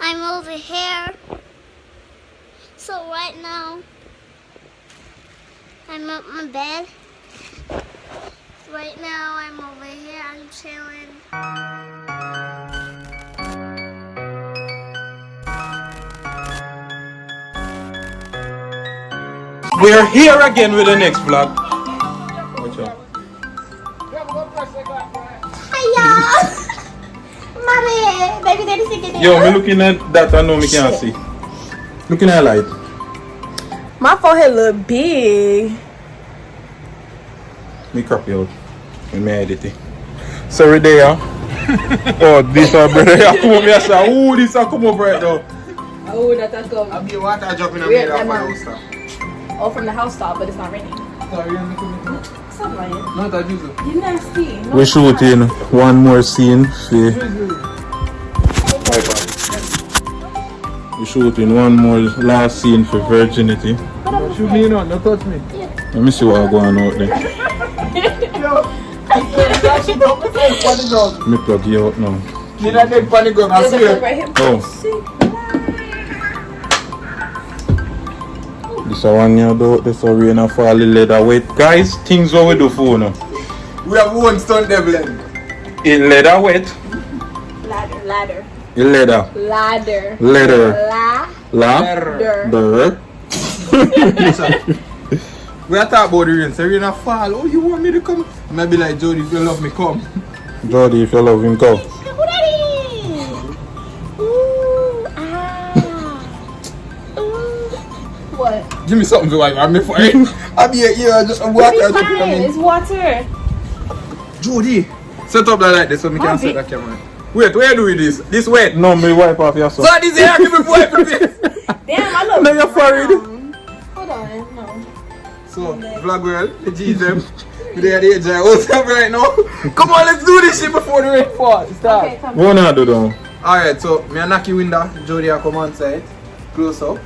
I'm over here. So right now, I'm at my bed. Right now, I'm over here. I'm chilling. We are here again with the next vlog. Watch out. Hiya! Mommy! Baby daddy singing. Yo, me looking at that, I know me can't see. Looking at light. My forehead look big. Me crop you out. Me edit it. So we there. Oh, this our brother. Come on, me I say, ooh, this a come over right now. Oh, that's a go. I'll be water dropping on Weird, me off I'm my not- house top. Oh, from the house top, but it's not raining. Sorry, I'm not Stop lying. No, that is it. You nasty. No, We it's not. shooting one more scene for we shooting one more last scene for virginity. Shoot me, no touch me. Let me see what going on out there. Me plug you out now. You not need panic gun, I There's a plug swear. right here. Oh. This a one year though, this a rain and fall, the leather wet. Guys, things what we do for now. We have one stunt devil in. In leather wet. Ladder. In leather. Ladder. Leather. La. Ladder. The. We are talking about the rain, so rain a fall. Oh, you want me to come? Maybe like Jody, if you love me, come. Jody, if you love him, go. What? Give me something to wipe on me for it. I'll be here, just water It'll be dropping on fine. me. It's water. Jody, set up that like this so we can Mommy. set that camera. Wait, where do we do this? This wet. No, me wipe off your So son. this here, give me wipe the face. Damn, I look No, you're worried. brown. Hold on, no. So, vlog world, the GSM. They are the edge of what's up right now. Come on, let's do this shit before the rain falls. Start. Okay, come. What now do though? Alright, so me a knock your window. Jody a come on side. Close up.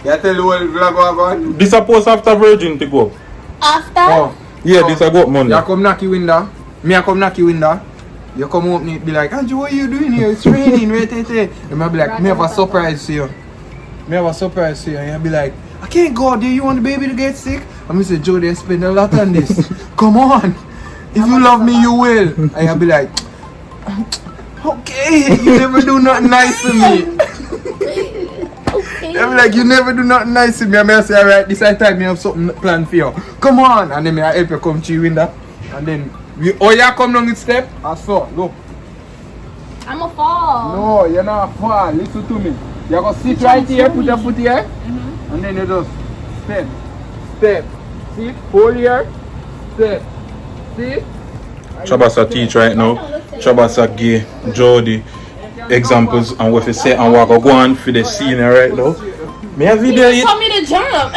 You tell the whole vlog what going. This supposed after virgin to go. After? Oh. Yeah, this a go up Monday. You come knock your window. Me a come knock your window. You come open it, be like, Andrew, what are you doing here? It's raining, wait. And me be like, me have a surprise for you. Me have a surprise for you. And you be like, I can't go out there, you want the baby to get sick? And me say, Jody, I spend a lot on this. Come on. If you love me, you will. And you be like, okay, you never do nothing nice to me. Okay. I'm like, you never do nothing nice to me. And I say, alright, this time me have something planned for you. Come on. And then me I help you come to your window. And then, you come down the step. I saw, look. I'm a fall. No, you're not far. Listen to me. You're going to sit right here, put your foot here. And then you just step. See? Hold here. Step. See? Chabasa teach right now. Chabasa gay, Jody, examples and what you say and what go on for the scene right now. Me a video He it. told me to jump.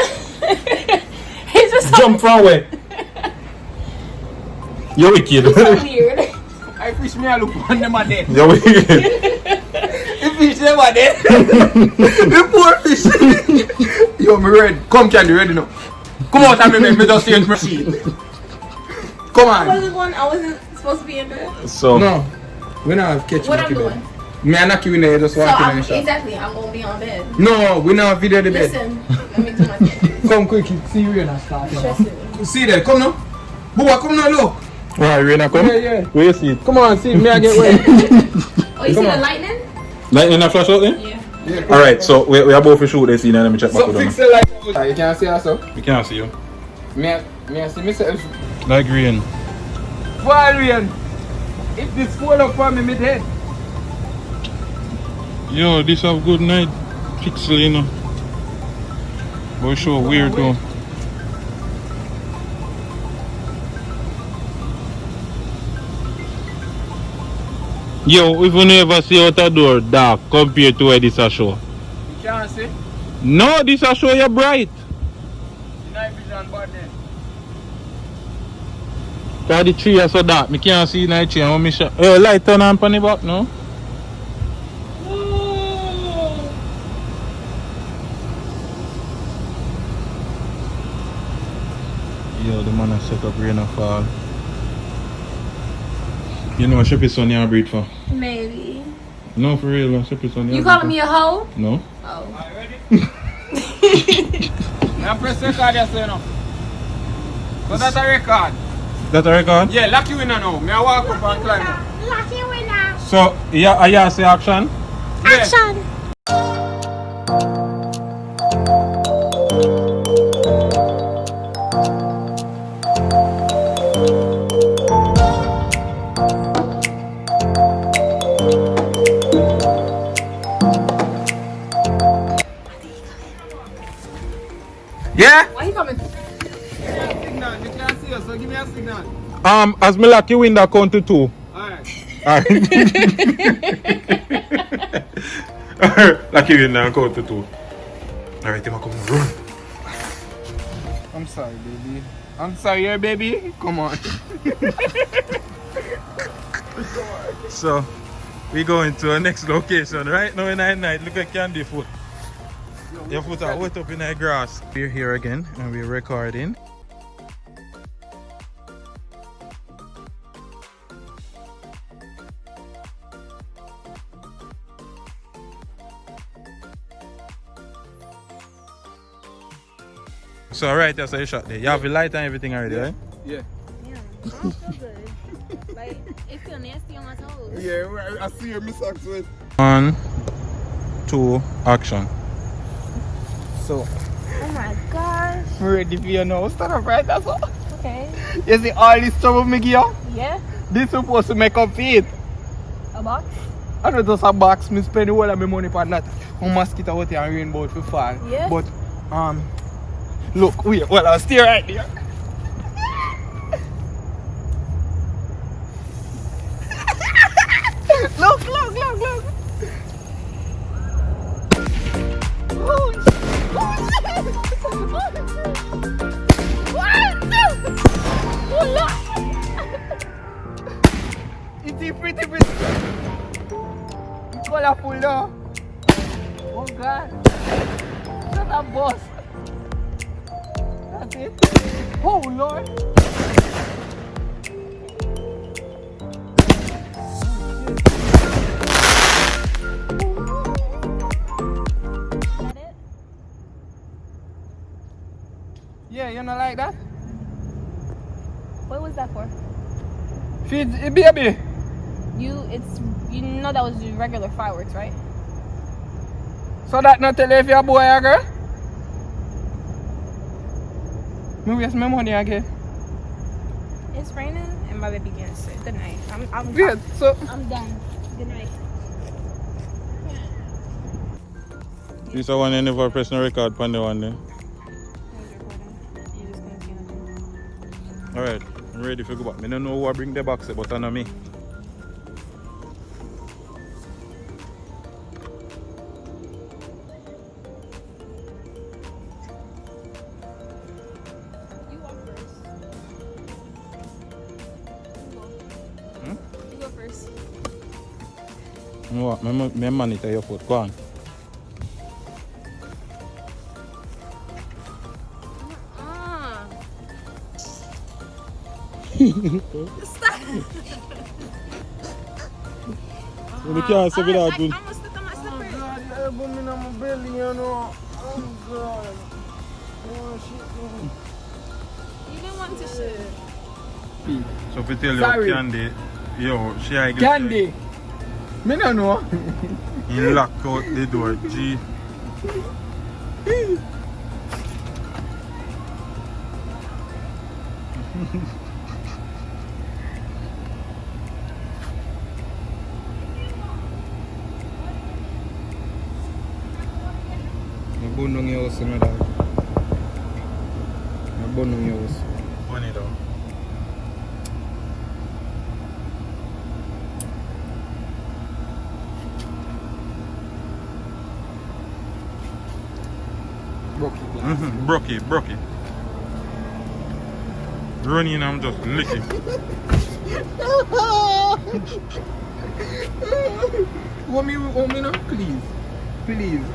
He just told Jump from where? You're wicked. me so weird. I fish me, I look on them and then. You're wicked. The fish them and then. The poor fish. Yo, me ready. Come, Candy, ready now. Come out and me just change my sheet. Come on. I wasn't supposed to be in there. So No, we not have catch What me I'm today. doing? Me and knock you in there, just So walk in I'm, and shop. exactly, I'm gonna be on bed. No, we not have video the bed. Listen, let me do my thing. Come quick, see you and start. Stressing. See there, come now. Bua, come now, look. why Rena come? Yeah. Where you see it? Come on, see me, I get wet. Oh, you see the lightning? Lightning a flash out there? Yeah. Yeah, Alright, so we are both for shoot this scene and let me check back so with fix them. the light. You can't see us, so. We can't see you. Me, I see myself. Like rain. Valerian. If this fall up on me, mid head. Yo, this have good night pixel, you know. But show weird though. Yo, if you never see out a door dark compared to where this a show. You can't see. No, this a show you bright. The night vision bad then. Cause the tree are so dark, me can't see night tree. I want me shot. Yo, light turn on the back, no? Yo, the man has set up rain and fall. You know, Sheppy son you breathe for. Maybe. No, for real, man. Separate on the You other calling one. me a hoe? No. Oh. I press record yes or no? So that's a record. That a record? Yeah, lock you in now. Me I walk up and climb up. Lucky winner. So, yeah, say action. Yeah. Action. Yeah? Why you coming? Signal. You can't see us, so give me a signal. As me lock you in the count to 2. Alright. Alright. Lock you in the count to 2. Alright, you come run. I'm sorry, baby. I'm sorry, yeah, baby. Come on. So, we going to our next location. Right now in the night, look at Candy foot. Your foot are wet up in the grass. We're here again and we're recording. So right, that's how you shot there. You have the light and everything already, right? Yeah. Yeah, I don't feel good. Like, it feel nasty on my toes. Yeah, I see your socks with. 1, 2, action. So, Oh my gosh. I'm ready for you now. Stand up right, that's all. Okay. You see all this trouble me give you? Yeah. This supposed to make up for it. A box? I know just a box, me spend all of my money for that. One mosquito out here and rainbow for fall. Yeah. But, look, wait, well, I'll stay right there. Look. It's pretty. It's colorful though. Oh God. Shut up, boss. That's it. Oh Lord. Is that it? Yeah, you not like that? What was that for? Feed baby. You know that was regular fireworks, right? So that not tell you if you're a boy or a girl? Me waste my money again. It's raining and my baby getting sick. Good night. Wait, so I'm done. Good night. This is the one you never press no record on the one there. I was recording. You just couldn't see nothing. Alright, I'm ready for go back. I don't know who I bring the box, but I know me. You walk first. You go first. You know what? My monitor your foot. Go on. Stop. You can't say without doing. I'm gonna slip on my slipper. God, you elbow me in my belly, you know. Oh God. Oh shit. You didn't want to shoot. So if you tell Sorry. you Candy, yo, she I get Candy. Me no know. you lock out the door, G. Nabunong yung uso na daw. Nabunong yung uso. Funny though. Brocky. Running, I'm just licking. Want me now? Please.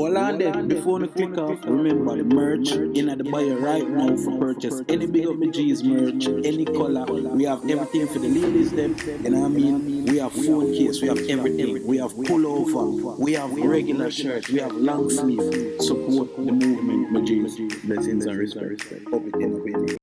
Hold on there, before you click off, remember the merch in the bio right now for purchase. Any Big Up My G's merch, any color, we have everything for the ladies them, you know what I mean? We have phone case, we have everything, we have pullover, we have regular shirt, we have long sleeve. Support the movement, my G's. Blessings and respect. Up it in.